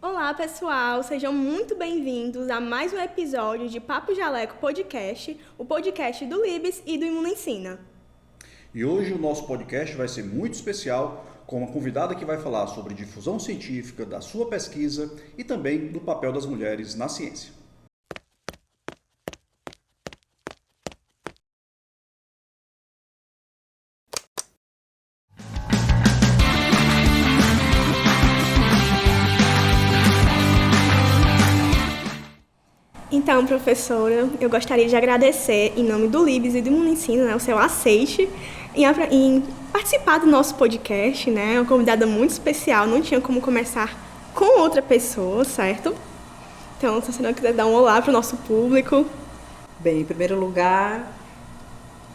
Olá, pessoal! Sejam muito bem-vindos a mais um episódio de Papo Jaleco Podcast, o podcast do Libes e do Imuno Ensina. E hoje o nosso podcast vai ser muito especial, com uma convidada que vai falar sobre difusão científica, da sua pesquisa e também do papel das mulheres na ciência. Então, professora, eu gostaria de agradecer, em nome do Libes e do Imuno Ensina, o seu aceite em participar do nosso podcast, né? Uma convidada muito especial, não tinha como começar com outra pessoa, certo? Então, se a senhora quiser dar um olá para o nosso público. Bem, em primeiro lugar,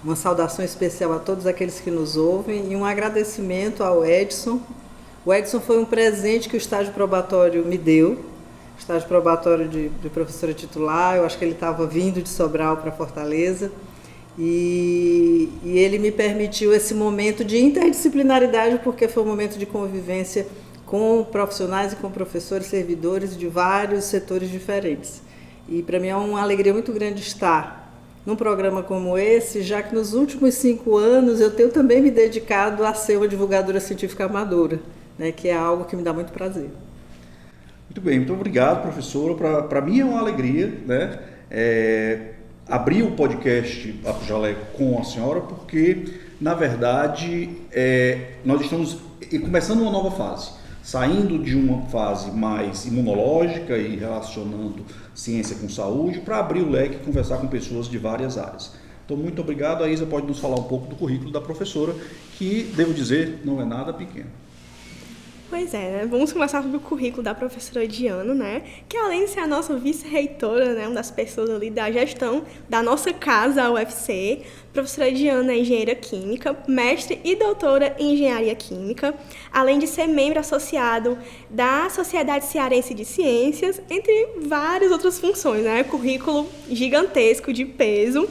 uma saudação especial a todos aqueles que nos ouvem e um agradecimento ao Edson. O Edson foi um presente que o estágio probatório me deu. Estágio probatório de professora titular, eu acho que ele estava vindo de Sobral para Fortaleza e ele me permitiu esse momento de interdisciplinaridade porque foi um momento de convivência com profissionais e com professores, servidores de vários setores diferentes. E para mim é uma alegria muito grande estar num programa como esse, já que nos últimos 5 anos eu tenho também me dedicado a ser uma divulgadora científica amadora, né, que é algo que me dá muito prazer. Muito bem, muito obrigado, professora. Para mim é uma alegria, né, abrir o podcast Papo Jaleco com a senhora, porque, na verdade, nós estamos começando uma nova fase, saindo de uma fase mais imunológica e relacionando ciência com saúde, para abrir o leque e conversar com pessoas de várias áreas. Então, muito obrigado. A Isa pode nos falar um pouco do currículo da professora, que, devo dizer, não é nada pequeno. Pois é, né? Vamos conversar sobre o currículo da professora Diana, né? Que além de ser a nossa vice-reitora, né? Uma das pessoas ali da gestão da nossa casa, a UFC, a professora Diana é engenheira química, mestre e doutora em engenharia química, além de ser membro associado da Sociedade Cearense de Ciências, entre várias outras funções, né? Currículo gigantesco, de peso,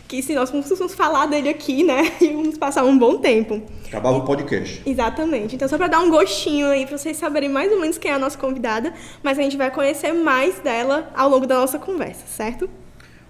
que se nós fôssemos falar dele aqui, né? Íamos passar um bom tempo. Acabava o podcast. Exatamente. Então, só para dar um gostinho aí, para vocês saberem mais ou menos quem é a nossa convidada, mas a gente vai conhecer mais dela ao longo da nossa conversa, certo?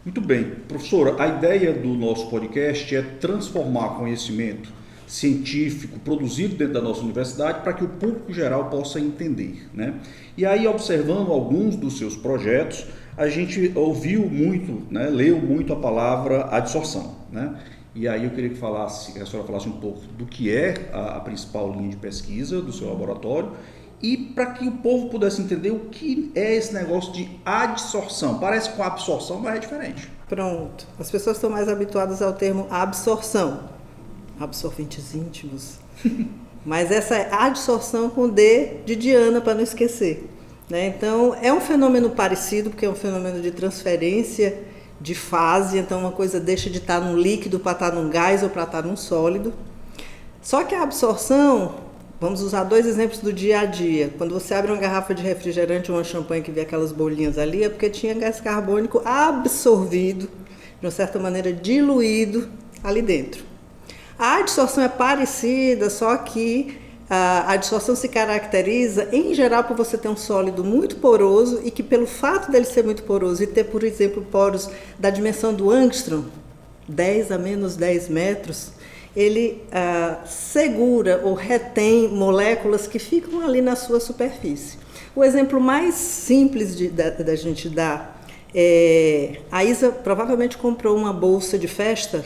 Muito bem. Professora, a ideia do nosso podcast é transformar conhecimento científico produzido dentro da nossa universidade para que o público geral possa entender, né? E aí, observando alguns dos seus projetos, a gente ouviu muito, né, leu muito a palavra adsorção, né? E aí eu queria que a senhora falasse um pouco do que é a principal linha de pesquisa do seu laboratório e para que o povo pudesse entender o que é esse negócio de adsorção. Parece com absorção, mas é diferente. Pronto. As pessoas estão mais habituadas ao termo absorção. Absorventes íntimos. Mas essa é adsorção com D de Diana, para não esquecer, né? Então, é um fenômeno parecido, porque é um fenômeno de transferência de fase, então uma coisa deixa de estar num líquido para estar num gás ou para estar num sólido. Só que a absorção, vamos usar 2 exemplos do dia a dia. Quando você abre uma garrafa de refrigerante ou uma champanhe que vê aquelas bolinhas ali, é porque tinha gás carbônico absorvido, de uma certa maneira diluído ali dentro. A adsorção é parecida, só que a adsorção se caracteriza, em geral, por você ter um sólido muito poroso e que, pelo fato dele ser muito poroso e ter, por exemplo, poros da dimensão do angstrom, 10 a menos 10 metros, ele segura ou retém moléculas que ficam ali na sua superfície. O exemplo mais simples da gente dar é... A Isa provavelmente comprou uma bolsa de festa,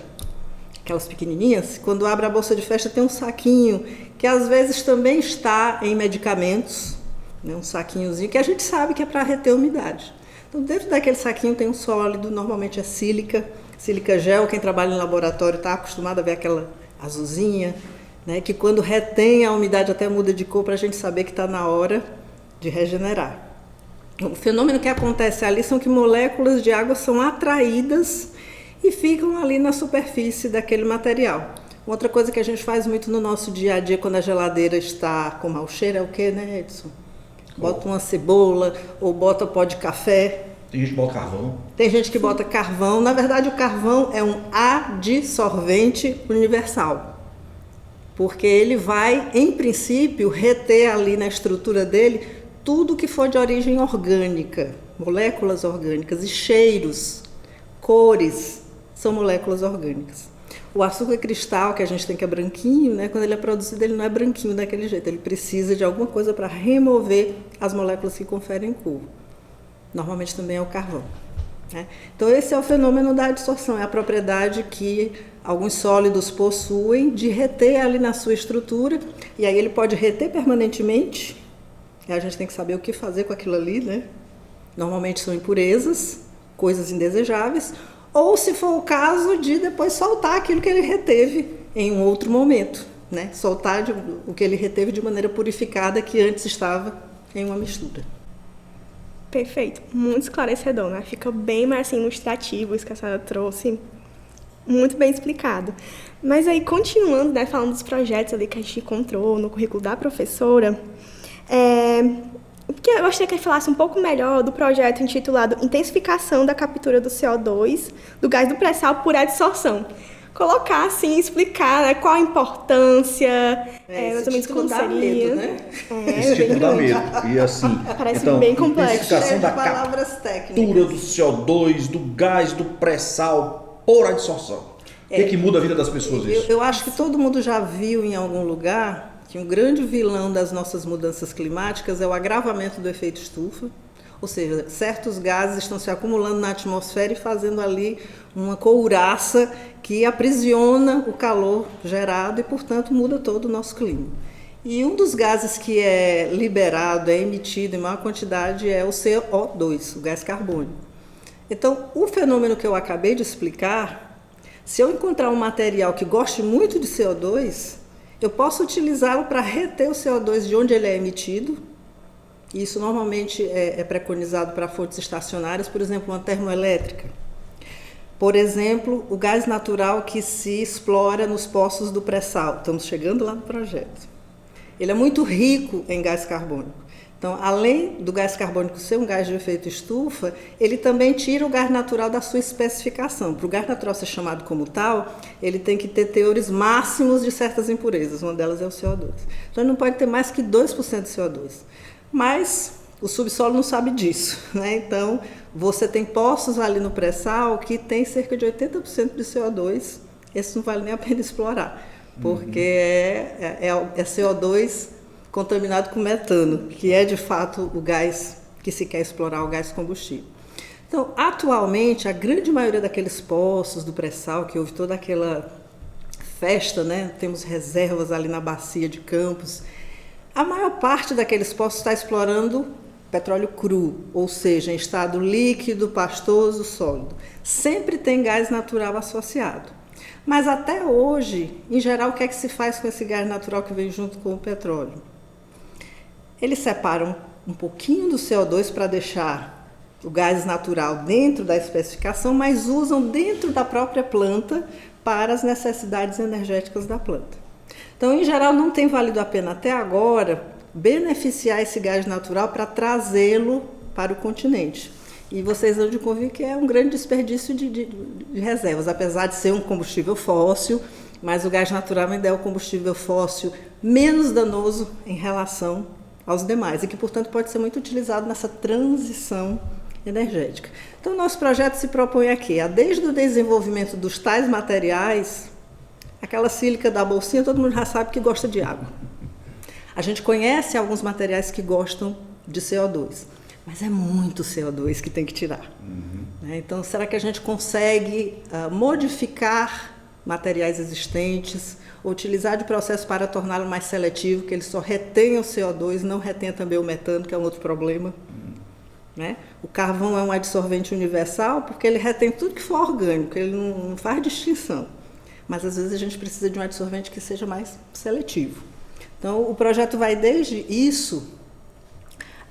aquelas pequenininhas. Quando abre a bolsa de festa tem um saquinho que às vezes também está em medicamentos, né, um saquinhozinho que a gente sabe que é para reter umidade. Então, dentro daquele saquinho tem um sólido, normalmente é sílica gel. Quem trabalha em laboratório está acostumado a ver aquela azulzinha, né, que quando retém a umidade até muda de cor para a gente saber que está na hora de regenerar. O fenômeno que acontece ali são que moléculas de água são atraídas e ficam ali na superfície daquele material. Outra coisa que a gente faz muito no nosso dia a dia quando a geladeira está com mau cheiro é o que, né, Edson? Bota uma cebola ou bota pó de café. Tem gente que bota carvão. Tem gente que bota carvão. Na verdade, o carvão é um adsorvente universal, porque ele vai, em princípio, reter ali na estrutura dele tudo que for de origem orgânica, moléculas orgânicas, e cheiros, cores, são moléculas orgânicas. O açúcar cristal, que a gente tem que é branquinho, né, quando ele é produzido, ele não é branquinho daquele jeito, ele precisa de alguma coisa para remover as moléculas que conferem cor. Normalmente também é o carvão. Né? Então esse é o fenômeno da adsorção, é a propriedade que alguns sólidos possuem de reter ali na sua estrutura, e aí ele pode reter permanentemente, e a gente tem que saber o que fazer com aquilo ali, né? Normalmente são impurezas, coisas indesejáveis, ou se for o caso de depois soltar aquilo que ele reteve em um outro momento, né? Soltar o que ele reteve de maneira purificada que antes estava em uma mistura. Perfeito, muito esclarecedor, né? Fica bem mais assim, ilustrativo isso que a senhora trouxe, muito bem explicado. Mas aí, continuando, né, falando dos projetos ali que a gente encontrou no currículo da professora, porque eu gostaria que ele falasse um pouco melhor do projeto intitulado Intensificação da Captura do CO2 do gás do pré-sal por adsorção. Colocar, assim, explicar, né, qual a importância, mais ou menos como seria. Medo, né? Esse título dá medo. E assim, parece então, bem complexo. Intensificação da palavras captura técnicas do CO2, do gás, do pré-sal por adsorção. O que muda a vida das pessoas isso? Eu acho que todo mundo já viu em algum lugar que um grande vilão das nossas mudanças climáticas é o agravamento do efeito estufa, ou seja, certos gases estão se acumulando na atmosfera e fazendo ali uma couraça que aprisiona o calor gerado e, portanto, muda todo o nosso clima. E um dos gases que é liberado, é emitido em maior quantidade é o CO2, o gás carbônico. Então, o fenômeno que eu acabei de explicar, se eu encontrar um material que goste muito de CO2, eu posso utilizá-lo para reter o CO2 de onde ele é emitido. Isso normalmente é preconizado para fontes estacionárias, por exemplo, uma termoelétrica. Por exemplo, o gás natural que se explora nos poços do pré-sal. Estamos chegando lá no projeto. Ele é muito rico em gás carbônico. Então, além do gás carbônico ser um gás de efeito estufa, ele também tira o gás natural da sua especificação. Para o gás natural ser chamado como tal, ele tem que ter teores máximos de certas impurezas, uma delas é o CO2. Então, ele não pode ter mais que 2% de CO2. Mas o subsolo não sabe disso, né? Então, você tem poços ali no pré-sal que tem cerca de 80% de CO2, esse não vale nem a pena explorar, porque é CO2 contaminado com metano, que é de fato o gás que se quer explorar, o gás combustível. Então, atualmente, a grande maioria daqueles poços do pré-sal, que houve toda aquela festa, né? Temos reservas ali na bacia de Campos, a maior parte daqueles poços está explorando petróleo cru, ou seja, em estado líquido, pastoso, sólido. Sempre tem gás natural associado. Mas até hoje, em geral, o que é que se faz com esse gás natural que vem junto com o petróleo? Eles separam um pouquinho do CO2 para deixar o gás natural dentro da especificação, mas usam dentro da própria planta para as necessidades energéticas da planta. Então, em geral, não tem valido a pena até agora beneficiar esse gás natural para trazê-lo para o continente. E vocês vão de convir que é um grande desperdício de reservas, apesar de ser um combustível fóssil, mas o gás natural ainda é o combustível fóssil menos danoso em relação aos demais e que, portanto, pode ser muito utilizado nessa transição energética. Então, o nosso projeto se propõe aqui, desde o desenvolvimento dos tais materiais, aquela sílica da bolsinha, todo mundo já sabe que gosta de água. A gente conhece alguns materiais que gostam de CO2, mas é muito CO2 que tem que tirar. Então, será que a gente consegue modificar materiais existentes, utilizar de processo para torná-lo mais seletivo, que ele só retenha o CO2, não retenha também o metano, que é um outro problema. Né? O carvão é um adsorvente universal porque ele retém tudo que for orgânico, ele não faz distinção. Mas às vezes a gente precisa de um adsorvente que seja mais seletivo. Então, o projeto vai desde isso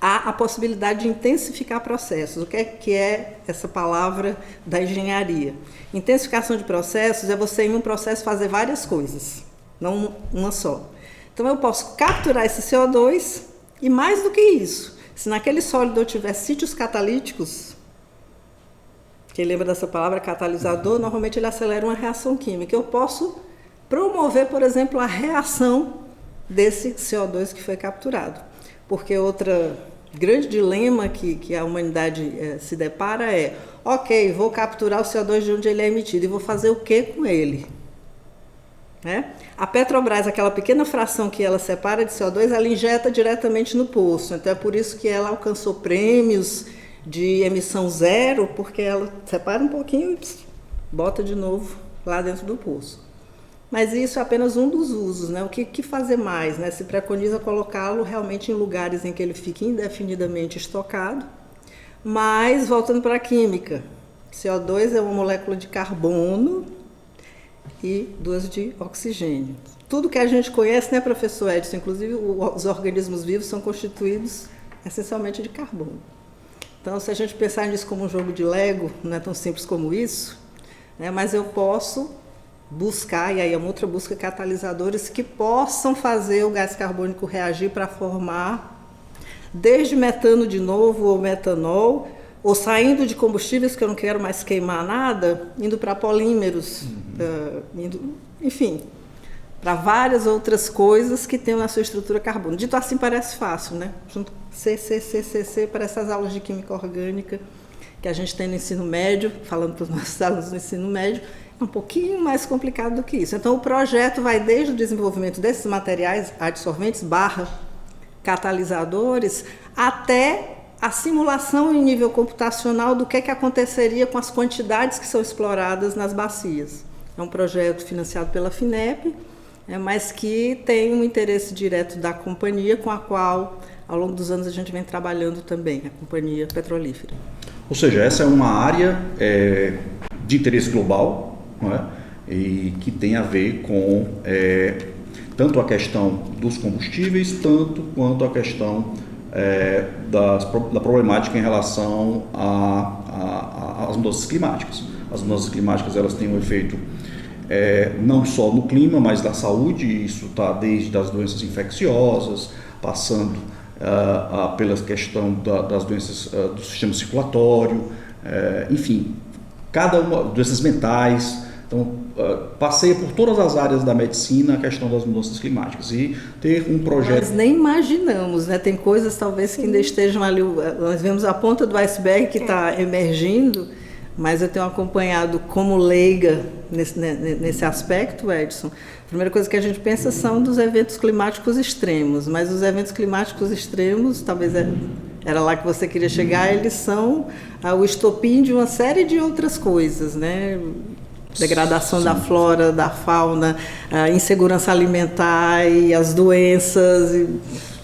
a possibilidade de intensificar processos. O que é essa palavra da engenharia? Intensificação de processos é você, em um processo, fazer várias coisas, não uma só. Então, eu posso capturar esse CO2 e, mais do que isso, se naquele sólido eu tiver sítios catalíticos, quem lembra dessa palavra catalisador, normalmente ele acelera uma reação química. Eu posso promover, por exemplo, a reação desse CO2 que foi capturado. Porque outra grande dilema que a humanidade se depara é: ok, vou capturar o CO2 de onde ele é emitido e vou fazer o que com ele? Né? A Petrobras, aquela pequena fração que ela separa de CO2, ela injeta diretamente no poço. Então é por isso que ela alcançou prêmios de emissão zero, porque ela separa um pouquinho e bota de novo lá dentro do poço. Mas isso é apenas um dos usos, né? O que fazer mais? Né? Se preconiza colocá-lo realmente em lugares em que ele fique indefinidamente estocado. Mas, voltando para a química, CO2 é uma molécula de carbono e 2 de oxigênio. Tudo que a gente conhece, né, professor Edson? Inclusive os organismos vivos são constituídos essencialmente de carbono. Então, se a gente pensar nisso como um jogo de Lego, não é tão simples como isso, né? Mas eu posso buscar, e aí é uma outra busca, catalisadores que possam fazer o gás carbônico reagir para formar desde metano de novo, ou metanol, ou saindo de combustíveis que eu não quero mais queimar nada, indo para polímeros, enfim, para várias outras coisas que tenham na sua estrutura carbono. Dito assim parece fácil, né? Junto C, para essas aulas de química orgânica que a gente tem no ensino médio, falando para os nossos alunos do ensino médio, um pouquinho mais complicado do que isso. Então, o projeto vai desde o desenvolvimento desses materiais adsorventes / catalisadores até a simulação em nível computacional do que aconteceria com as quantidades que são exploradas nas bacias. É um projeto financiado pela FINEP, mas que tem um interesse direto da companhia, com a qual, ao longo dos anos, a gente vem trabalhando também, a Companhia Petrolífera. Ou seja, essa é uma área de interesse global, não é? E que tem a ver com tanto a questão dos combustíveis, tanto quanto a questão da problemática em relação às mudanças climáticas. As mudanças climáticas, elas têm um efeito não só no clima, mas na saúde. Isso está desde as doenças infecciosas, passando pela questão das doenças do sistema circulatório, enfim, cada uma, doenças mentais. Então, passeia por todas as áreas da medicina a questão das mudanças climáticas e ter um projeto... Nós nem imaginamos, né? Tem coisas talvez que ainda estejam ali, nós vemos a ponta do iceberg que está emergindo, mas eu tenho acompanhado como leiga nesse aspecto, Edson. A primeira coisa que a gente pensa são dos eventos climáticos extremos, mas os eventos climáticos extremos, talvez era lá que você queria chegar, eles são o estopim de uma série de outras coisas, né? Degradação Sim. da flora, da fauna, a insegurança alimentar e as doenças.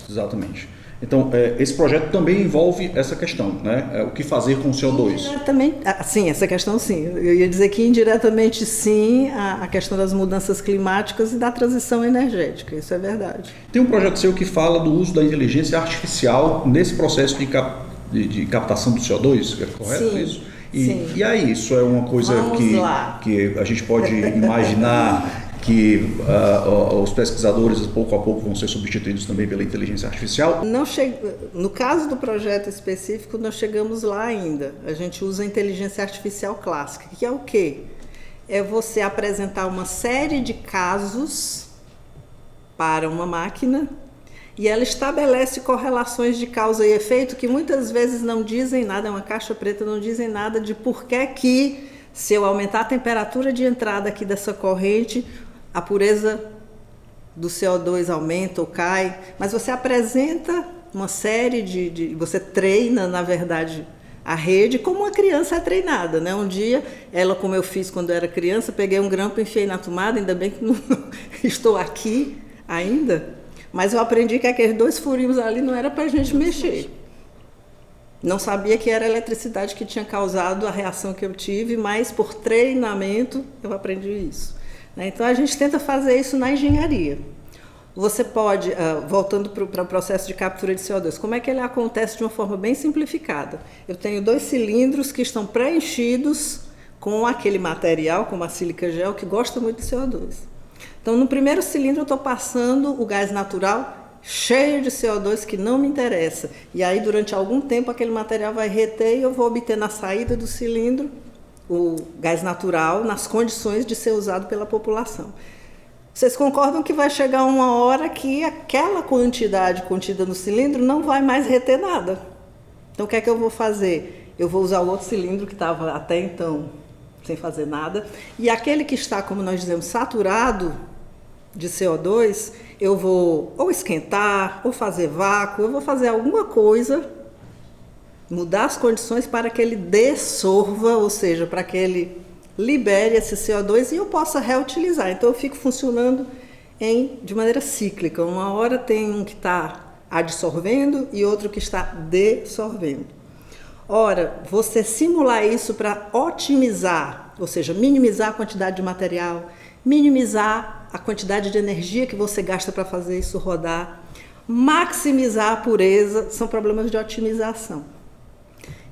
Exatamente. Então, esse projeto também envolve essa questão, né? O que fazer com o CO2? Indiretamente, sim, essa questão sim. Eu ia dizer que indiretamente sim, a questão das mudanças climáticas e da transição energética, isso é verdade. Tem um projeto seu que fala do uso da inteligência artificial nesse processo de captação do CO2, é correto sim. isso? E aí, isso é uma coisa que a gente pode imaginar que os pesquisadores, pouco a pouco, vão ser substituídos também pela inteligência artificial? No caso do projeto específico, nós chegamos lá ainda. A gente usa a inteligência artificial clássica, que é o quê? É você apresentar uma série de casos para uma máquina e ela estabelece correlações de causa e efeito que muitas vezes não dizem nada, é uma caixa preta, não dizem nada de por que se eu aumentar a temperatura de entrada aqui dessa corrente, a pureza do CO2 aumenta ou cai. Mas você apresenta uma série você treina, na verdade, a rede como uma criança é treinada, né? Um dia, como eu fiz quando eu era criança, peguei um grampo, enfiei na tomada, ainda bem que não estou aqui ainda. Mas eu aprendi que aqueles 2 furinhos ali não era para a gente mexer. Não sabia que era a eletricidade que tinha causado a reação que eu tive, mas por treinamento eu aprendi isso. Então a gente tenta fazer isso na engenharia. Você pode, voltando para o processo de captura de CO2, como é que ele acontece de uma forma bem simplificada? Eu tenho 2 cilindros que estão preenchidos com aquele material, como a sílica gel, que gosta muito de CO2. Então, no primeiro cilindro eu estou passando o gás natural cheio de CO2 que não me interessa. E aí, durante algum tempo, aquele material vai reter e eu vou obter na saída do cilindro o gás natural nas condições de ser usado pela população. Vocês concordam que vai chegar uma hora que aquela quantidade contida no cilindro não vai mais reter nada. Então, o que é que eu vou fazer? Eu vou usar o outro cilindro que estava até então sem fazer nada, e aquele que está, como nós dizemos, saturado de CO2, eu vou ou esquentar, ou fazer vácuo, eu vou fazer alguma coisa, mudar as condições para que ele dissolva, ou seja, para que ele libere esse CO2 e eu possa reutilizar. Então eu fico funcionando de maneira cíclica. Uma hora tem um que está adsorvendo e outro que está dissolvendo. Ora, você simular isso para otimizar, ou seja, minimizar a quantidade de material, minimizar a quantidade de energia que você gasta para fazer isso rodar, maximizar a pureza, são problemas de otimização,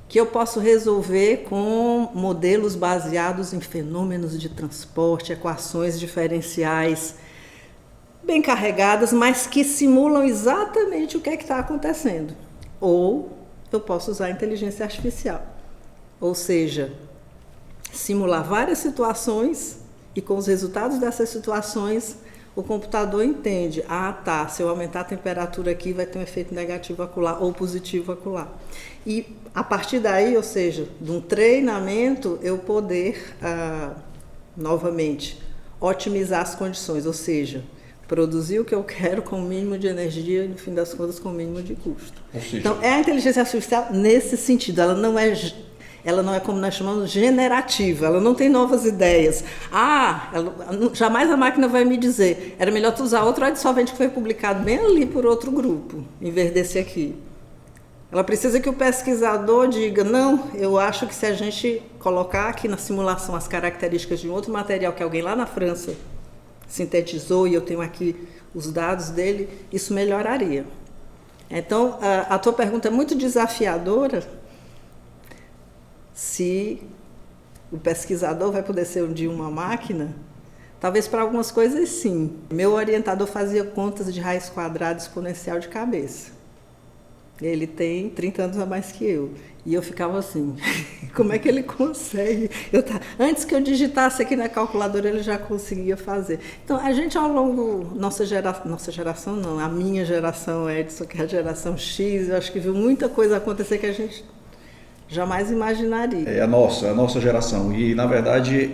que eu posso resolver com modelos baseados em fenômenos de transporte, equações diferenciais, bem carregadas, mas que simulam exatamente o que é que está acontecendo. Ou eu posso usar a inteligência artificial, ou seja, simular várias situações e com os resultados dessas situações o computador entende, se eu aumentar a temperatura aqui vai ter um efeito negativo acolá ou positivo acolá. E a partir daí, ou seja, de um treinamento, eu poder, novamente, otimizar as condições, ou seja, produzir o que eu quero com o mínimo de energia e, no fim das contas, com o mínimo de custo. Então, é a inteligência artificial nesse sentido. Ela não é como nós chamamos, generativa. Ela não tem novas ideias. Jamais a máquina vai me dizer, era melhor tu usar outro adsolvente que foi publicado bem ali por outro grupo, em vez desse aqui. Ela precisa que o pesquisador diga, não, eu acho que se a gente colocar aqui na simulação as características de um outro material que alguém lá na França sintetizou e eu tenho aqui os dados dele, isso melhoraria. Então, a tua pergunta é muito desafiadora, se o pesquisador vai poder ser um dia uma máquina. Talvez para algumas coisas sim. Meu orientador fazia contas de raiz quadrada exponencial de cabeça. Ele tem 30 anos a mais que eu. E eu ficava assim, como é que ele consegue? Antes que eu digitasse aqui na calculadora, ele já conseguia fazer. Então, a gente ao longo, nossa geração não, a minha geração, Edson, que é a geração X, eu acho que viu muita coisa acontecer que a gente jamais imaginaria. É a nossa geração. E, na verdade,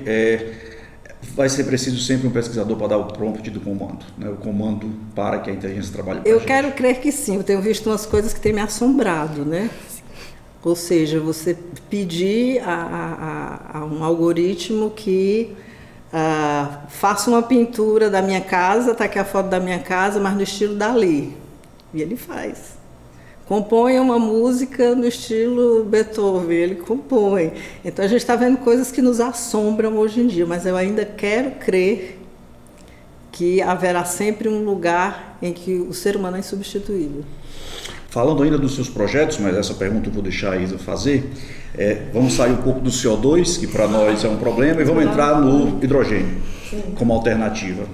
vai ser preciso sempre um pesquisador para dar o prompt do comando, né? O comando para que a inteligência trabalhe para a gente. Eu quero crer que sim. Eu tenho visto umas coisas que têm me assombrado, né? Ou seja, você pedir a um algoritmo que faça uma pintura da minha casa, está aqui a foto da minha casa, mas no estilo Dalí. E ele faz. Compõe uma música no estilo Beethoven, ele compõe. Então a gente está vendo coisas que nos assombram hoje em dia, mas eu ainda quero crer que haverá sempre um lugar em que o ser humano é insubstituível. Falando ainda dos seus projetos, mas essa pergunta eu vou deixar a Isa fazer, vamos sair um pouco do CO2, que para nós é um problema, e vamos entrar no hidrogênio como alternativa.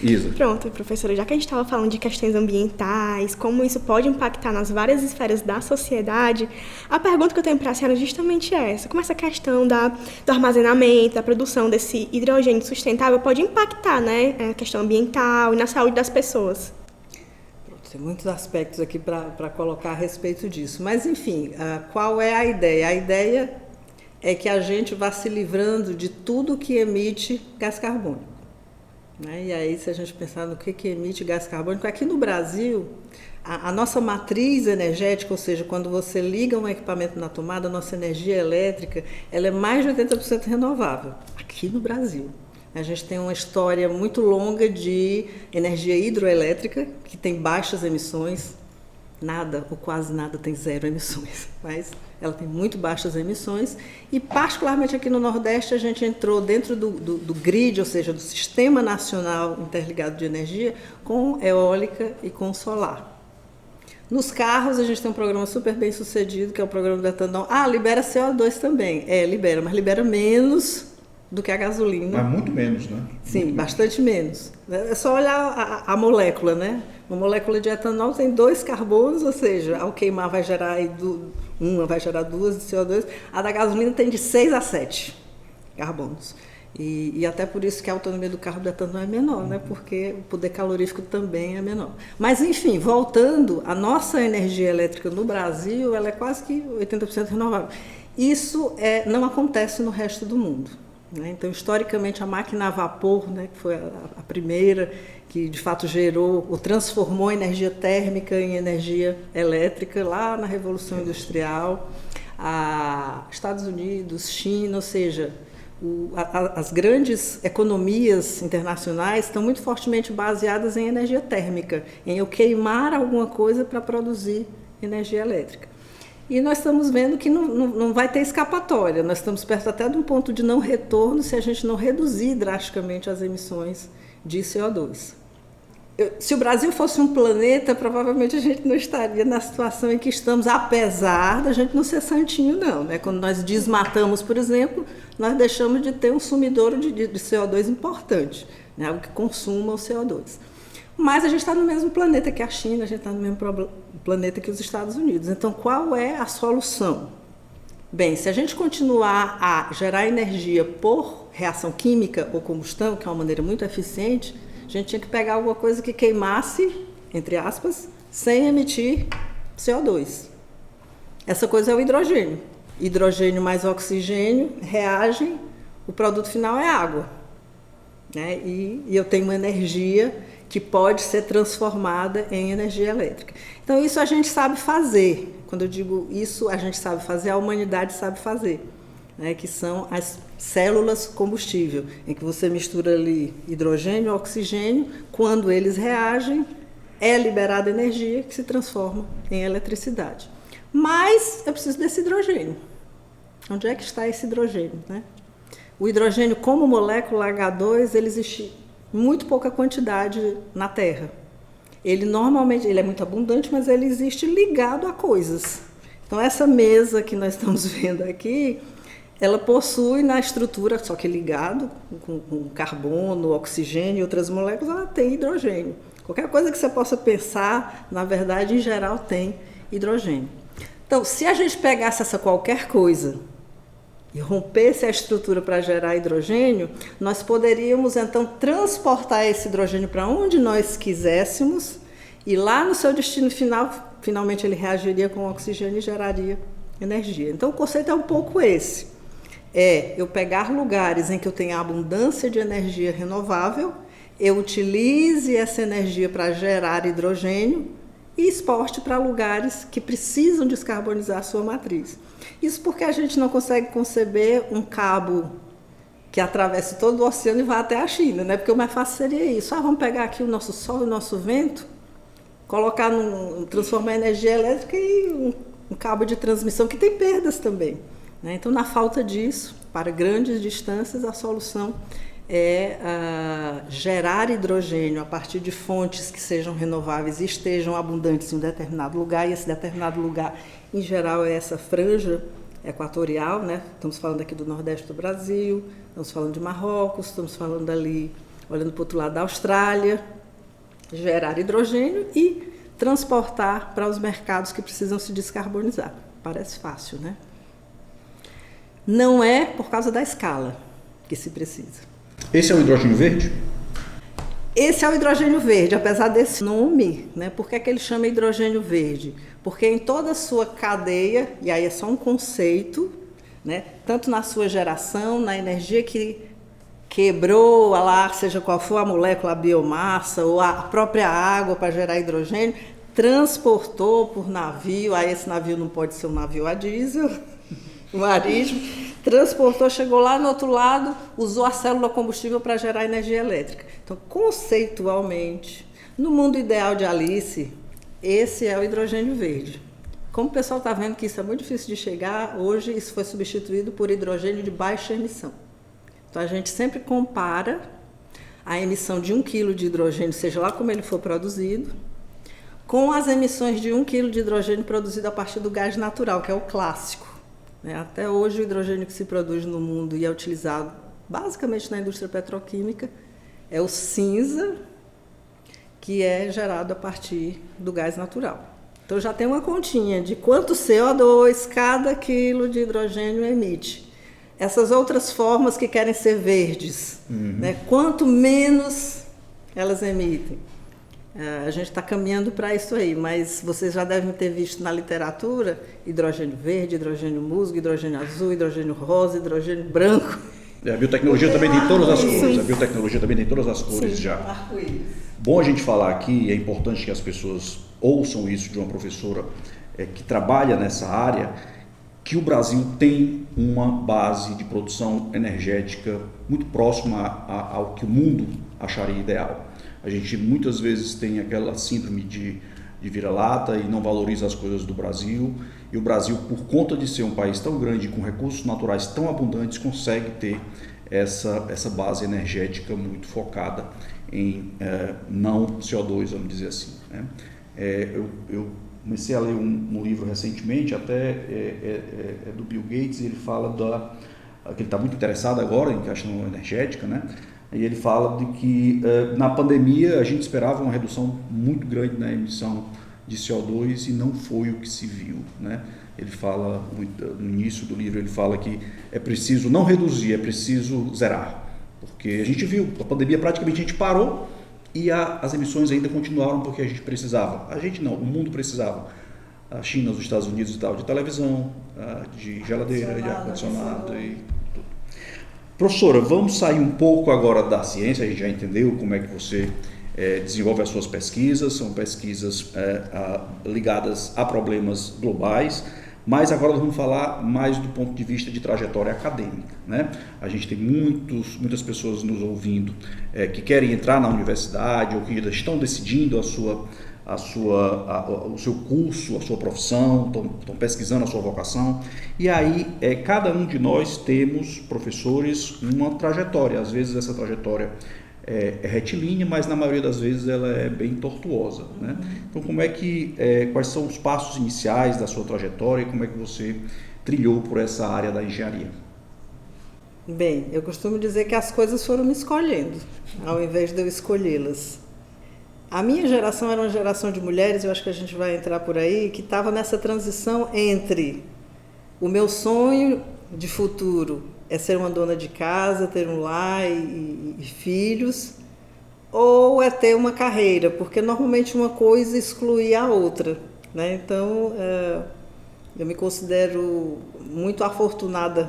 Isa. Pronto, professora, já que a gente estava falando de questões ambientais, como isso pode impactar nas várias esferas da sociedade, a pergunta que eu tenho para a senhora é justamente essa: como essa questão do armazenamento, da produção desse hidrogênio sustentável pode impactar, né, a questão ambiental e na saúde das pessoas? Tem muitos aspectos aqui para colocar a respeito disso. Mas, enfim, qual é a ideia? A ideia é que a gente vá se livrando de tudo que emite gás carbônico. Né? E aí, se a gente pensar no que emite gás carbônico, aqui no Brasil, a nossa matriz energética, ou seja, quando você liga um equipamento na tomada, a nossa energia elétrica, ela é mais de 80% renovável, aqui no Brasil. A gente tem uma história muito longa de energia hidroelétrica, que tem baixas emissões, nada ou quase nada tem zero emissões, mas ela tem muito baixas emissões, e particularmente aqui no Nordeste a gente entrou dentro do grid, ou seja, do Sistema Nacional Interligado de Energia, com eólica e com solar. Nos carros a gente tem um programa super bem sucedido, que é o programa do etanol. Libera CO2 também, libera, mas libera menos do que a gasolina. Mas muito menos, né? Sim, muito bastante menos. É só olhar a molécula, né? Uma molécula de etanol tem 2 carbonos, ou seja, ao queimar vai gerar uma vai gerar 2 de CO2. A da gasolina tem de 6 a 7 carbonos. E até por isso que a autonomia do carboidrato é menor, né? Porque o poder calorífico também é menor. Mas, enfim, voltando, a nossa energia elétrica no Brasil ela é quase que 80% renovável. Isso não acontece no resto do mundo, né? Então, historicamente, a máquina a vapor, né, que foi a primeira que, de fato, gerou ou transformou a energia térmica em energia elétrica lá na Revolução Industrial, Estados Unidos, China, ou seja, as grandes economias internacionais estão muito fortemente baseadas em energia térmica, em eu queimar alguma coisa para produzir energia elétrica. E nós estamos vendo que não vai ter escapatória, nós estamos perto até de um ponto de não retorno se a gente não reduzir drasticamente as emissões de CO2. Se o Brasil fosse um planeta, provavelmente a gente não estaria na situação em que estamos, apesar da gente não ser santinho, não, né? Quando nós desmatamos, por exemplo, nós deixamos de ter um sumidouro de CO2 importante, né? Algo que consuma o CO2. Mas a gente está no mesmo planeta que a China, a gente está no mesmo planeta que os Estados Unidos. Então, qual é a solução? Bem, se a gente continuar a gerar energia por reação química ou combustão, que é uma maneira muito eficiente, a gente tinha que pegar alguma coisa que queimasse, entre aspas, sem emitir CO2. Essa coisa é o hidrogênio. Hidrogênio mais oxigênio reagem, o produto final é água, né? E eu tenho uma energia que pode ser transformada em energia elétrica. Então, isso a gente sabe fazer. Quando eu digo isso, a gente sabe fazer, a humanidade sabe fazer, né? Que são as células combustível, em que você mistura ali hidrogênio e oxigênio, quando eles reagem, é liberada energia que se transforma em eletricidade. Mas eu preciso desse hidrogênio. Onde é que está esse hidrogênio, né? O hidrogênio, como molécula H2, ele existe muito pouca quantidade na Terra. Ele normalmente, ele é muito abundante, mas ele existe ligado a coisas. Então, essa mesa que nós estamos vendo aqui, ela possui na estrutura, só que ligado com carbono, oxigênio e outras moléculas, ela tem hidrogênio. Qualquer coisa que você possa pensar, na verdade, em geral, tem hidrogênio. Então, se a gente pegasse essa qualquer coisa e rompesse a estrutura para gerar hidrogênio, nós poderíamos, então, transportar esse hidrogênio para onde nós quiséssemos e lá no seu destino final, finalmente ele reagiria com o oxigênio e geraria energia. Então, o conceito é um pouco esse. Eu pegar lugares em que eu tenho abundância de energia renovável, eu utilize essa energia para gerar hidrogênio e exporte para lugares que precisam descarbonizar a sua matriz. Isso porque a gente não consegue conceber um cabo que atravesse todo o oceano e vá até a China, né? Porque o mais fácil seria isso. Vamos pegar aqui o nosso sol e o nosso vento, colocar transformar em energia elétrica e um cabo de transmissão que tem perdas também, né? Então, na falta disso, para grandes distâncias, a solução é gerar hidrogênio a partir de fontes que sejam renováveis e estejam abundantes em um determinado lugar, e esse determinado lugar, em geral, é essa franja equatorial, né? Estamos falando aqui do Nordeste do Brasil, estamos falando de Marrocos, estamos falando ali, olhando para o outro lado da Austrália, gerar hidrogênio e transportar para os mercados que precisam se descarbonizar. Parece fácil, né? Não é por causa da escala que se precisa. Esse é o hidrogênio verde? Esse é o hidrogênio verde, apesar desse nome, né? Por que ele chama hidrogênio verde? Porque em toda a sua cadeia, e aí é só um conceito, né? Tanto na sua geração, na energia que quebrou, lá, seja qual for a molécula, a biomassa ou a própria água para gerar hidrogênio, transportou por navio, aí esse navio não pode ser um navio a diesel, o marítimo, transportou, chegou lá no outro lado, usou a célula combustível para gerar energia elétrica. Então, conceitualmente, no mundo ideal de Alice, esse é o hidrogênio verde. Como o pessoal está vendo que isso é muito difícil de chegar, hoje isso foi substituído por hidrogênio de baixa emissão. Então, a gente sempre compara a emissão de 1 kg de hidrogênio, seja lá como ele for produzido, com as emissões de 1 kg de hidrogênio produzido a partir do gás natural, que é o clássico. Até hoje, o hidrogênio que se produz no mundo e é utilizado basicamente na indústria petroquímica é o cinza, que é gerado a partir do gás natural. Então, já tem uma continha de quanto CO2 cada quilo de hidrogênio emite. essas outras formas que querem ser verdes, né? Quanto menos elas emitem. A gente está caminhando para isso aí, mas vocês já devem ter visto na literatura hidrogênio verde, hidrogênio musgo, hidrogênio azul, hidrogênio rosa, hidrogênio branco. A biotecnologia também tem todas as cores. A biotecnologia também tem todas as cores já. Arco-íris. Bom a gente falar aqui, é importante que as pessoas ouçam isso de uma professora que trabalha nessa área, que o Brasil tem uma base de produção energética muito próxima ao que o mundo acharia ideal. A gente muitas vezes tem aquela síndrome de vira-lata e não valoriza as coisas do Brasil. E o Brasil, por conta de ser um país tão grande, com recursos naturais tão abundantes, consegue ter essa base energética muito focada em não CO2, vamos dizer assim, né? Eu comecei a ler um livro recentemente, até é do Bill Gates, e ele fala que ele está muito interessado agora em questão energética, né? E ele fala de que na pandemia a gente esperava uma redução muito grande na emissão de CO2 e não foi o que se viu, né? Ele fala, no início do livro, ele fala que é preciso não reduzir, é preciso zerar. Porque a gente viu, a pandemia praticamente a gente parou e as emissões ainda continuaram porque a gente precisava. A gente não, o mundo precisava. A China, os Estados Unidos e tal, de televisão, de geladeira, de ar-condicionado e tudo. Professora, vamos sair um pouco agora da ciência, a gente já entendeu como é que você desenvolve as suas pesquisas, são pesquisas ligadas a problemas globais, mas agora nós vamos falar mais do ponto de vista de trajetória acadêmica, né? A gente tem muitas pessoas nos ouvindo que querem entrar na universidade ou que ainda estão decidindo o seu curso, a sua profissão, estão pesquisando a sua vocação. E aí, cada um de nós temos, professores, uma trajetória. Às vezes essa trajetória é retilínea, mas na maioria das vezes ela é bem tortuosa, né? Então, quais são os passos iniciais da sua trajetória e como é que você trilhou por essa área da engenharia? Bem, eu costumo dizer que as coisas foram me escolhendo, ao invés de eu escolhê-las. A minha geração era uma geração de mulheres, eu acho que a gente vai entrar por aí, que estava nessa transição entre o meu sonho de futuro é ser uma dona de casa, ter um lar e filhos, ou é ter uma carreira, porque normalmente uma coisa exclui a outra, né? Então, eu me considero muito afortunada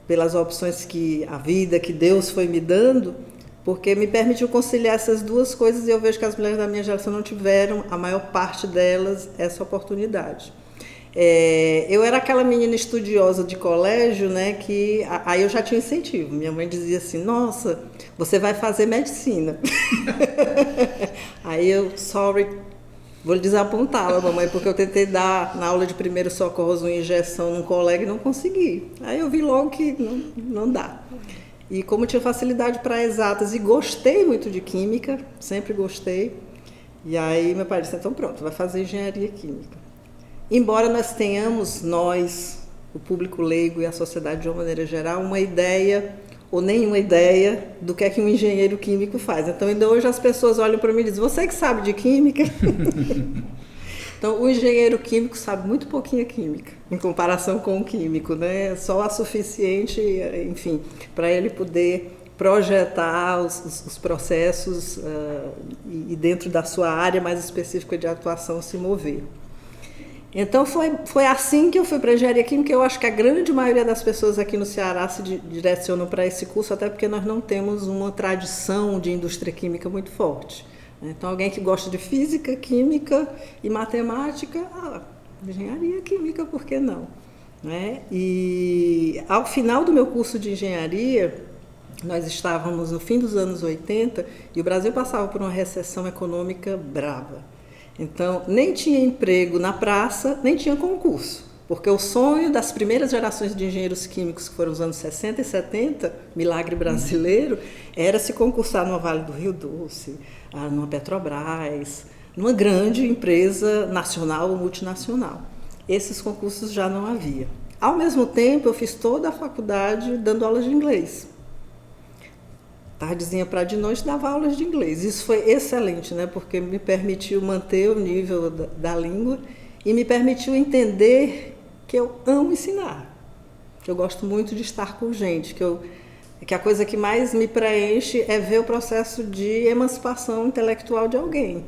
pelas opções que a vida, que Deus foi me dando, porque me permitiu conciliar essas duas coisas e eu vejo que as mulheres da minha geração não tiveram, a maior parte delas, essa oportunidade. Eu era aquela menina estudiosa de colégio, né, que aí eu já tinha incentivo. Minha mãe dizia assim, nossa, você vai fazer medicina. Aí eu, vou desapontá-la, mamãe, porque eu tentei dar na aula de primeiros socorros uma injeção num colega e não consegui. Aí eu vi logo que não dá. E como tinha facilidade para exatas e gostei muito de química, sempre gostei, e aí meu pai disse, então pronto, vai fazer engenharia química. Embora nós tenhamos, o público leigo e a sociedade de uma maneira geral, uma ideia ou nenhuma ideia do que é que um engenheiro químico faz. Então, ainda hoje as pessoas olham para mim e dizem, você que sabe de química? Então, o engenheiro químico sabe muito pouquinho química, em comparação com o químico, né? Só a suficiente, enfim, para ele poder projetar os processos e dentro da sua área mais específica de atuação se mover. Então, foi assim que eu fui para a engenharia química. Eu acho que a grande maioria das pessoas aqui no Ceará se direcionam para esse curso, até porque nós não temos uma tradição de indústria química muito forte. Então, alguém que gosta de física, química e matemática, engenharia química, por que não? Né? E ao final do meu curso de engenharia, nós estávamos no fim dos anos 80 e o Brasil passava por uma recessão econômica brava. Então, nem tinha emprego na praça, nem tinha concurso, porque o sonho das primeiras gerações de engenheiros químicos, que foram os anos 60 e 70, milagre brasileiro, era se concursar numa Vale do Rio Doce, numa Petrobras, numa grande empresa nacional ou multinacional. Esses concursos já não havia. Ao mesmo tempo, eu fiz toda a faculdade dando aulas de inglês. Tardezinha para de noite dava aulas de inglês. Isso foi excelente, né? Porque me permitiu manter o nível da língua e me permitiu entender que eu amo ensinar. que eu gosto muito de estar com gente, que a coisa que mais me preenche é ver o processo de emancipação intelectual de alguém.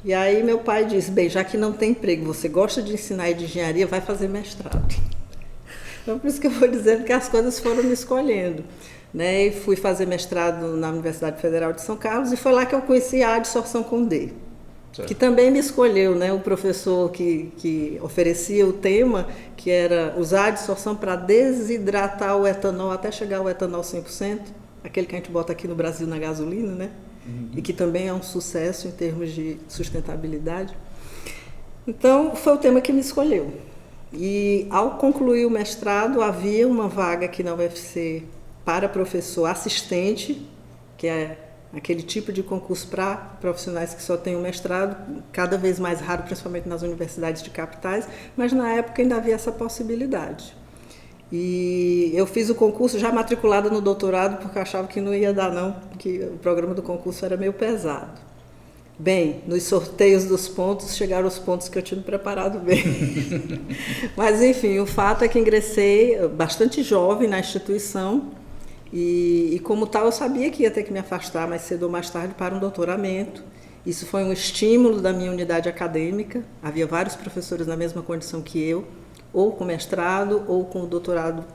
E aí meu pai disse, bem, já que não tem emprego, você gosta de ensinar e de engenharia, vai fazer mestrado. Então por isso que eu vou dizendo que as coisas foram me escolhendo. Né? E fui fazer mestrado na Universidade Federal de São Carlos e foi lá que eu conheci a adsorção com D. Certo. Que também me escolheu, né? O professor que oferecia o tema, que era usar a adsorção para desidratar o etanol até chegar ao etanol 100%, aquele que a gente bota aqui no Brasil na gasolina, né? E que também é um sucesso em termos de sustentabilidade. Então, foi o tema que me escolheu. E ao concluir o mestrado, havia uma vaga aqui na UFC para professor assistente, que é aquele tipo de concurso para profissionais que só têm o mestrado, cada vez mais raro, principalmente nas universidades de capitais, mas na época ainda havia essa possibilidade. E eu fiz o concurso já matriculada no doutorado, porque eu achava que não ia dar não, porque o programa do concurso era meio pesado. Bem, nos sorteios dos pontos, chegaram os pontos que eu tinha preparado bem. Mas, enfim, o fato é que ingressei bastante jovem na instituição, e como tal eu sabia que ia ter que me afastar mais cedo ou mais tarde para um doutoramento. Isso foi um estímulo da minha unidade acadêmica. Havia vários professores na mesma condição que eu, ou com mestrado ou com doutorado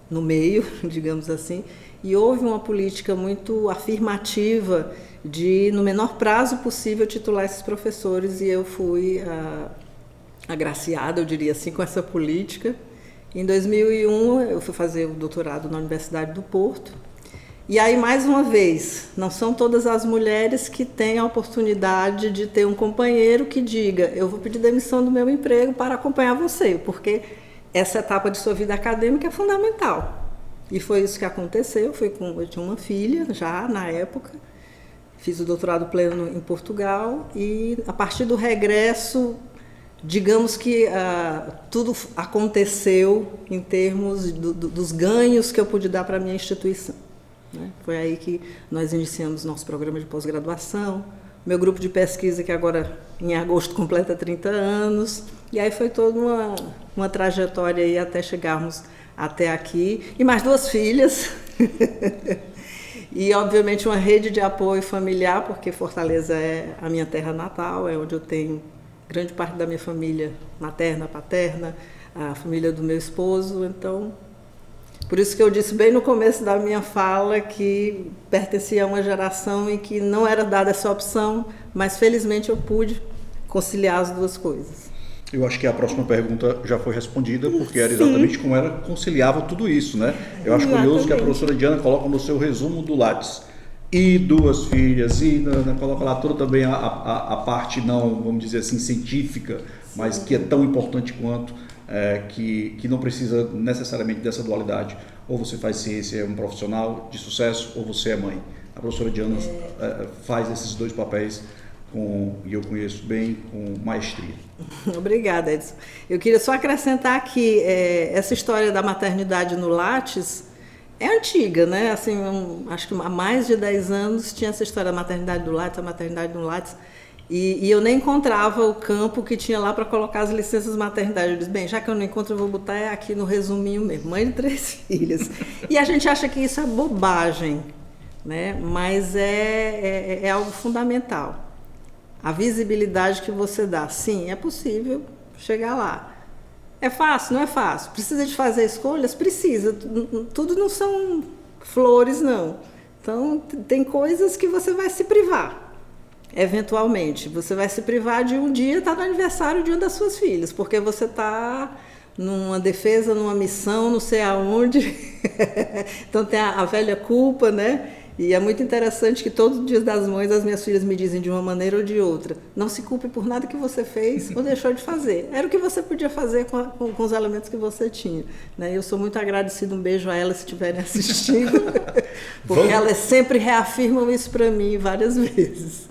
no meio, digamos assim. E houve uma política muito afirmativa de, no menor prazo possível, titular esses professores, e eu fui agraciada, eu diria assim, com essa política. Em 2001, eu fui fazer o doutorado na Universidade do Porto. E aí, mais uma vez, não são todas as mulheres que têm a oportunidade de ter um companheiro que diga, eu vou pedir demissão do meu emprego para acompanhar você, porque essa etapa de sua vida acadêmica é fundamental. E foi isso que aconteceu. Eu tinha uma filha já na época, fiz o doutorado pleno em Portugal e a partir do regresso, digamos que tudo aconteceu em termos dos ganhos que eu pude dar para a minha instituição. Né? Foi aí que nós iniciamos nosso programa de pós-graduação, meu grupo de pesquisa que agora em agosto completa 30 anos, e aí foi toda uma trajetória aí até chegarmos até aqui, e mais 2 filhas, e obviamente uma rede de apoio familiar, porque Fortaleza é a minha terra natal, é onde eu tenho grande parte da minha família materna, paterna, a família do meu esposo, então, por isso que eu disse bem no começo da minha fala que pertencia a uma geração em que não era dada essa opção, mas felizmente eu pude conciliar as duas coisas. Eu acho que a próxima pergunta já foi respondida, porque era exatamente como ela conciliava tudo isso, né? Eu acho curioso que a professora Diana coloca no seu resumo do Lattes e 2 filhas, e coloca lá toda também a parte não, vamos dizer assim, científica, mas que é tão importante quanto, que não precisa necessariamente dessa dualidade. Ou você faz ciência, é um profissional de sucesso, ou você é mãe. A professora Diana faz esses 2 papéis, e eu conheço bem, com maestria. Obrigada, Edson. Eu queria só acrescentar que essa história da maternidade no Lattes é antiga, né? Assim, acho que há mais de 10 anos tinha essa história da maternidade do Lattes, a maternidade no Lattes, e eu nem encontrava o campo que tinha lá para colocar as licenças maternidade. Eu disse, bem, já que eu não encontro, eu vou botar aqui no resuminho mesmo, mãe de 3 filhas. E a gente acha que isso é bobagem, né? Mas é algo fundamental. A visibilidade que você dá. Sim, é possível chegar lá. É fácil? Não é fácil. Precisa de fazer escolhas? Precisa. Tudo não são flores, não. Então, tem coisas que você vai se privar. Eventualmente. Você vai se privar de um dia estar no aniversário de uma das suas filhas, porque você está numa defesa, numa missão, não sei aonde. Então, tem a velha culpa, né? E é muito interessante que todos os dias das mães as minhas filhas me dizem de uma maneira ou de outra, não se culpe por nada que você fez ou deixou de fazer. Era o que você podia fazer com os elementos que você tinha. Né? Eu sou muito agradecida, um beijo a elas se estiverem assistindo, porque elas sempre reafirmam isso para mim várias vezes.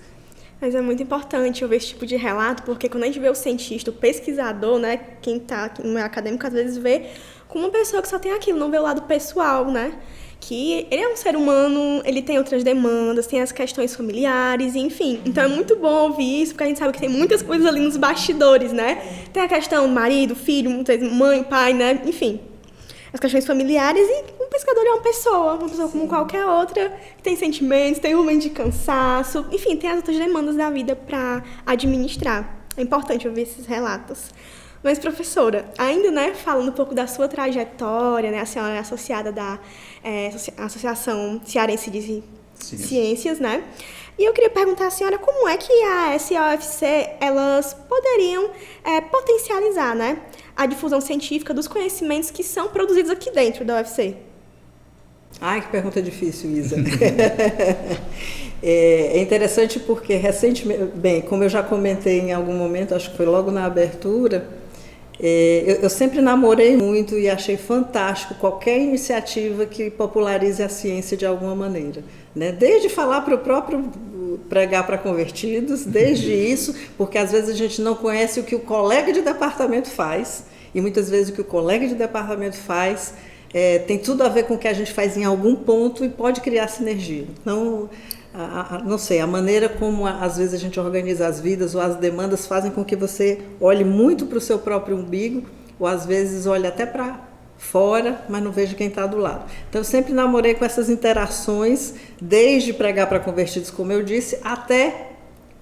Mas é muito importante eu ver esse tipo de relato, porque quando a gente vê o cientista, o pesquisador, né, quem está no meio acadêmico, às vezes vê como uma pessoa que só tem aquilo, não vê o lado pessoal, né? Que ele é um ser humano, ele tem outras demandas, tem as questões familiares, enfim. Então é muito bom ouvir isso, porque a gente sabe que tem muitas coisas ali nos bastidores, né? Tem a questão do marido, filho, muitas vezes mãe, pai, né? Enfim. as questões familiares, e um pescador é uma pessoa como qualquer outra, que tem sentimentos, tem um momento de cansaço, enfim, tem as outras demandas da vida para administrar. É importante ouvir esses relatos. Mas, professora, ainda, né, falando um pouco da sua trajetória, né, a senhora é associada da Associação Cearense de Ciências, né? E eu queria perguntar à senhora como é que a AS e a UFC, elas poderiam potencializar, né, a difusão científica dos conhecimentos que são produzidos aqui dentro da UFC. Ai, que pergunta difícil, Isa. É interessante porque recentemente, bem, como eu já comentei em algum momento, acho que foi logo na abertura, eu sempre namorei muito e achei fantástico qualquer iniciativa que popularize a ciência de alguma maneira, né? Desde falar para o próprio pregar para convertidos, desde isso, porque às vezes a gente não conhece o que o colega de departamento faz, e muitas vezes o que o colega de departamento faz tem tudo a ver com o que a gente faz em algum ponto e pode criar sinergia. Então, não sei, a maneira como às vezes a gente organiza as vidas ou as demandas fazem com que você olhe muito para o seu próprio umbigo, ou às vezes olhe até para fora, mas não veja quem está do lado. Então eu sempre namorei com essas interações, desde pregar para convertidos, como eu disse, até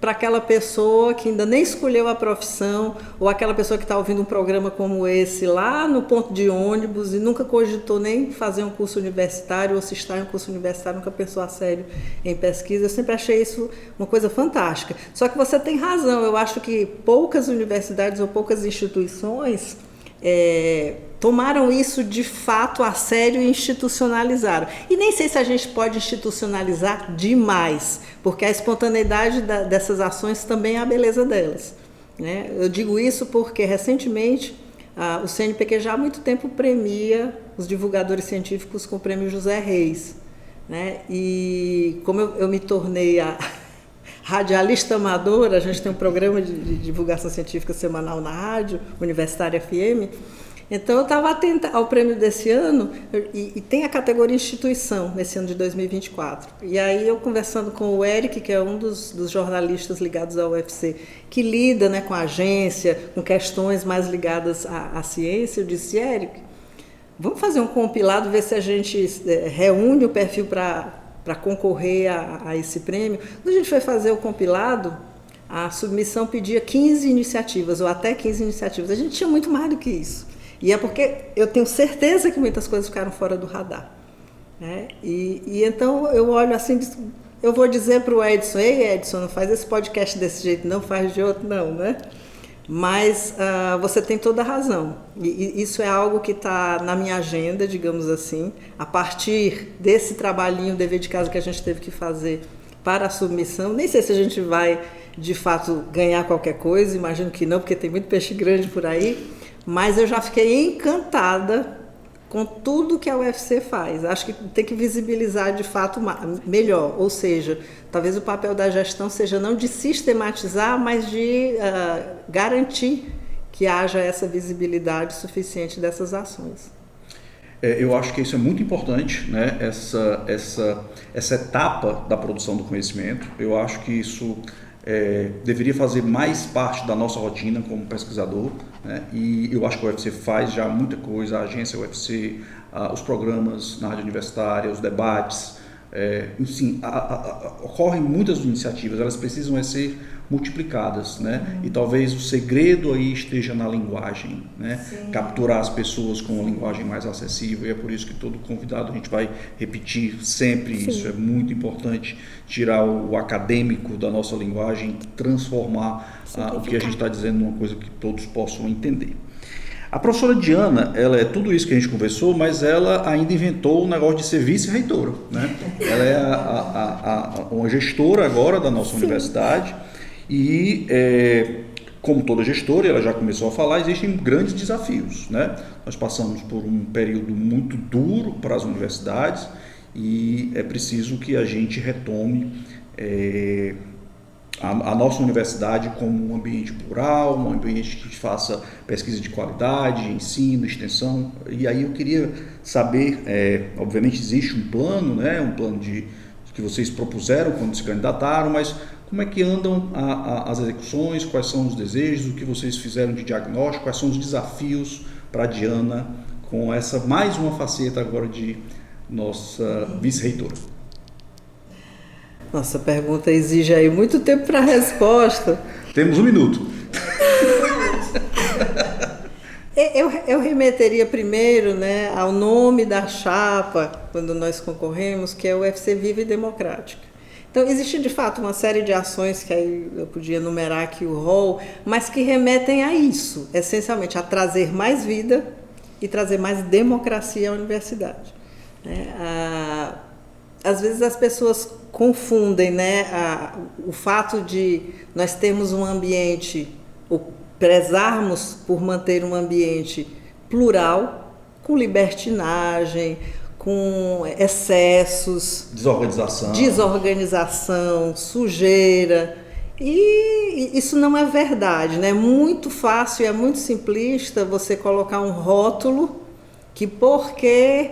para aquela pessoa que ainda nem escolheu a profissão, ou aquela pessoa que está ouvindo um programa como esse lá no ponto de ônibus e nunca cogitou nem fazer um curso universitário, ou se está em um curso universitário, nunca pensou a sério em pesquisa. Eu sempre achei isso uma coisa fantástica. Só que você tem razão, eu acho que poucas universidades ou poucas instituições tomaram isso de fato a sério e institucionalizaram. E nem sei se a gente pode institucionalizar demais, porque a espontaneidade dessas ações também é a beleza delas, né? Eu digo isso porque recentemente o CNPq já há muito tempo premia os divulgadores científicos com o prêmio José Reis, né? E como eu me tornei a radialista amadora, a gente tem um programa de divulgação científica semanal na rádio Universitária FM. Então eu estava atenta ao prêmio desse ano e tem a categoria instituição nesse ano de 2024. E aí eu conversando com o Eric, que é um dos jornalistas ligados ao UFC, que lida, né, com a agência, com questões mais ligadas à ciência, eu disse: Eric, vamos fazer um compilado, ver se a gente reúne o perfil para concorrer a esse prêmio. Quando a gente foi fazer o compilado, a submissão pedia 15 iniciativas, ou até 15 iniciativas. A gente tinha muito mais do que isso. E é porque eu tenho certeza que muitas coisas ficaram fora do radar, né? E então eu olho assim, eu vou dizer para o Edson: ei, Edson, não faz esse podcast desse jeito, não faz de outro, não, né? Mas você tem toda a razão. E isso é algo que está na minha agenda, digamos assim, a partir desse trabalhinho, dever de casa que a gente teve que fazer para a submissão. Nem sei se a gente vai, de fato, ganhar qualquer coisa, imagino que não, porque tem muito peixe grande por aí, mas eu já fiquei encantada com tudo que a UFC faz. Acho que tem que visibilizar de fato melhor, ou seja, talvez o papel da gestão seja não de sistematizar, mas de garantir que haja essa visibilidade suficiente dessas ações. Eu acho que isso é muito importante, né? Essa etapa da produção do conhecimento. Eu acho que isso deveria fazer mais parte da nossa rotina como pesquisador, né? E eu acho que o UFC faz já muita coisa, a agência UFC, os programas na rádio universitária, os debates, enfim, ocorrem muitas iniciativas, elas precisam ser multiplicadas, né? E talvez o segredo aí esteja na linguagem, né? Capturar as pessoas com uma linguagem mais acessível, e é por isso que todo convidado a gente vai repetir sempre. Sim. Isso é muito importante, tirar o acadêmico da nossa linguagem, transformar o que a gente está dizendo numa coisa que todos possam entender. A professora Diana, ela é tudo isso que a gente conversou, mas ela ainda inventou o negócio de ser vice-reitora, né? Ela é uma gestora agora da nossa universidade e, como toda gestora, ela já começou a falar, existem grandes desafios, né? Nós passamos por um período muito duro para as universidades e é preciso que a gente retome a nossa universidade como um ambiente plural, um ambiente que faça pesquisa de qualidade, ensino, extensão. E aí eu queria saber, obviamente existe um plano, né, um plano que vocês propuseram quando se candidataram, mas como é que andam as execuções, quais são os desejos, o que vocês fizeram de diagnóstico, quais são os desafios para a Diana com essa mais uma faceta agora de nossa vice-reitora? Nossa pergunta exige aí muito tempo para a resposta. Temos 1 minuto. Eu remeteria primeiro, né, ao nome da chapa, quando nós concorremos, que é o UFC Viva e Democrática. Então, existe de fato uma série de ações que aí eu podia enumerar aqui o rol, mas que remetem a isso, essencialmente, a trazer mais vida e trazer mais democracia à universidade. Às vezes as pessoas confundem, né, o fato de nós termos um ambiente, ou prezarmos por manter um ambiente plural, com libertinagem, com excessos, desorganização, sujeira. E isso não é verdade, né? É muito fácil e é muito simplista você colocar um rótulo que porque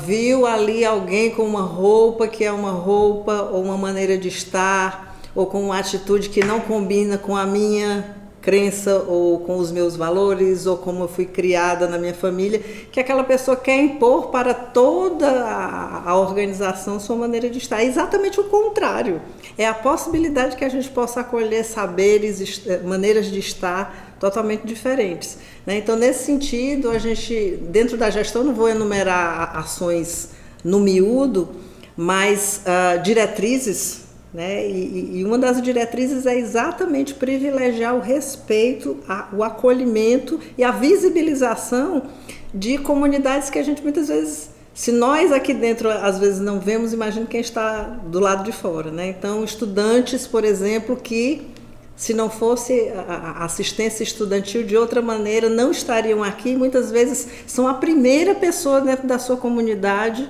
viu ali alguém com uma roupa que é uma roupa ou uma maneira de estar ou com uma atitude que não combina com a minha crença ou com os meus valores ou como eu fui criada na minha família, que aquela pessoa quer impor para toda a organização sua maneira de estar. É exatamente o contrário. É a possibilidade que a gente possa acolher saberes, maneiras de estar totalmente diferentes, né? Então, nesse sentido, a gente, dentro da gestão, não vou enumerar ações no miúdo, mas diretrizes, né? E uma das diretrizes é exatamente privilegiar o respeito, o acolhimento e a visibilização de comunidades que a gente muitas vezes, se nós aqui dentro às vezes não vemos, imagina quem está do lado de fora, né? Então, estudantes, por exemplo, que se não fosse a assistência estudantil de outra maneira, não estariam aqui, muitas vezes são a primeira pessoa dentro da sua comunidade,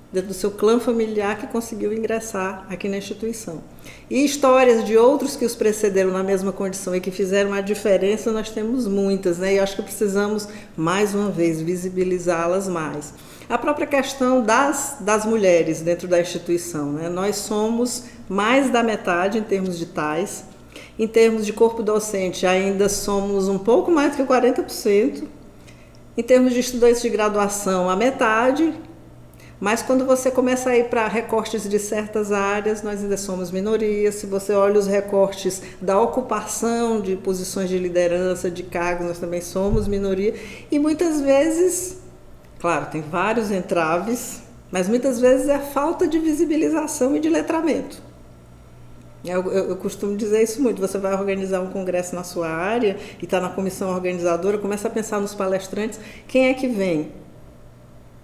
dentro do seu clã familiar, que conseguiu ingressar aqui na instituição. E histórias de outros que os precederam na mesma condição e que fizeram a diferença, nós temos muitas, né? E acho que precisamos, mais uma vez, visibilizá-las mais. A própria questão das mulheres dentro da instituição, né? Nós somos mais da metade em termos de tais. Em termos de corpo docente, ainda somos um pouco mais do que 40%. Em termos de estudantes de graduação, a metade. Mas quando você começa a ir para recortes de certas áreas, nós ainda somos minoria. Se você olha os recortes da ocupação de posições de liderança, de cargos, nós também somos minoria. E muitas vezes, claro, tem vários entraves, mas muitas vezes é falta de visibilização e de letramento. Eu costumo dizer isso muito. Você vai organizar um congresso na sua área e está na comissão organizadora, começa a pensar nos palestrantes, quem é que vem?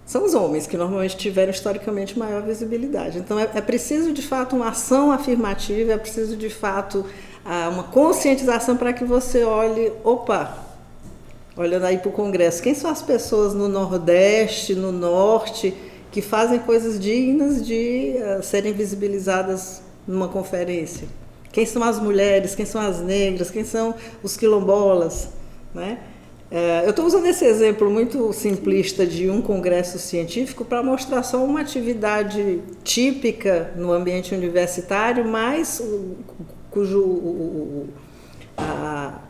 São os homens, que normalmente tiveram historicamente maior visibilidade. Então é preciso de fato uma ação afirmativa, é preciso de fato uma conscientização para que você olhe, olhando aí para o congresso, quem são as pessoas no Nordeste, no Norte, que fazem coisas dignas de serem visibilizadas numa conferência? Quem são as mulheres, quem são as negras, quem são os quilombolas, né? Eu estou usando esse exemplo muito simplista de um congresso científico para mostrar só uma atividade típica no ambiente universitário, mas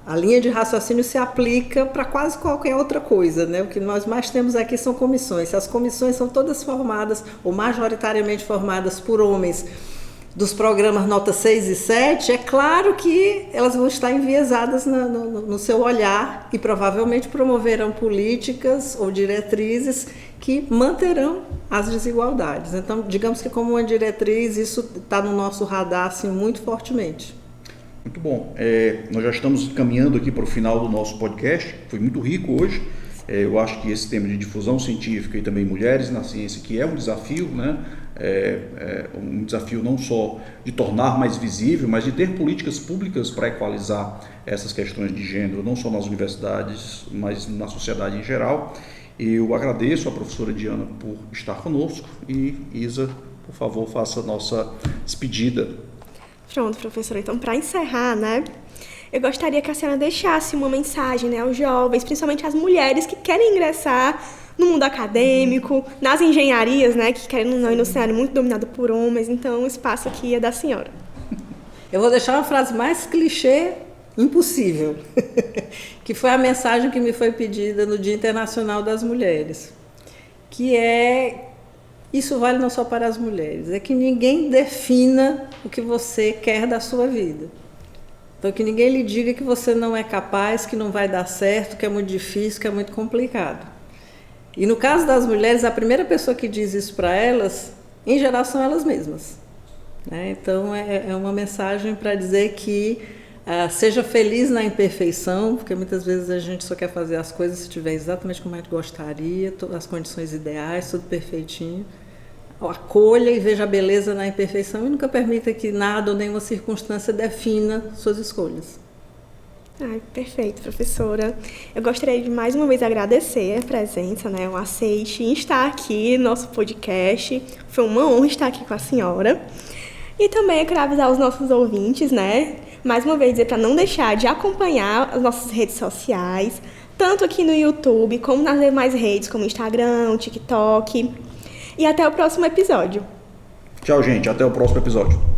a linha de raciocínio se aplica para quase qualquer outra coisa, né? O que nós mais temos aqui são comissões. As comissões são todas formadas, ou majoritariamente formadas por homens, dos programas nota 6 e 7, é claro que elas vão estar enviesadas no seu olhar e provavelmente promoverão políticas ou diretrizes que manterão as desigualdades. Então, digamos que como uma diretriz, isso está no nosso radar assim, muito fortemente. Muito bom. Nós já estamos caminhando aqui para o final do nosso podcast, foi muito rico hoje. Eu acho que esse tema de difusão científica e também mulheres na ciência, que é um desafio, né? Um desafio não só de tornar mais visível, mas de ter políticas públicas para equalizar essas questões de gênero, não só nas universidades, mas na sociedade em geral. Eu agradeço a professora Diana por estar conosco e Isa, por favor, faça a nossa despedida. Pronto, professora. Então, para encerrar, né? Eu gostaria que a senhora deixasse uma mensagem, né, aos jovens, principalmente às mulheres que querem ingressar no mundo acadêmico, nas engenharias, né, que querem não ir no cenário muito dominado por homens. Então, o espaço aqui é da senhora. Eu vou deixar uma frase mais clichê impossível, que foi a mensagem que me foi pedida no Dia Internacional das Mulheres, que é, isso vale não só para as mulheres, é que ninguém defina o que você quer da sua vida. Então, que ninguém lhe diga que você não é capaz, que não vai dar certo, que é muito difícil, que é muito complicado. E no caso das mulheres, a primeira pessoa que diz isso para elas, em geral, são elas mesmas. Então, é uma mensagem para dizer que seja feliz na imperfeição, porque muitas vezes a gente só quer fazer as coisas se tiver exatamente como a gente gostaria, as condições ideais, tudo perfeitinho. Acolha e veja a beleza na imperfeição e nunca permita que nada ou nenhuma circunstância defina suas escolhas. Ai, perfeito, professora. Eu gostaria de mais uma vez agradecer a presença, o aceite em estar aqui no nosso podcast. Foi uma honra estar aqui com a senhora. E também eu quero avisar os nossos ouvintes, mais uma vez dizer para não deixar de acompanhar as nossas redes sociais, tanto aqui no YouTube como nas demais redes, como Instagram, TikTok. E até o próximo episódio. Tchau, gente. Até o próximo episódio.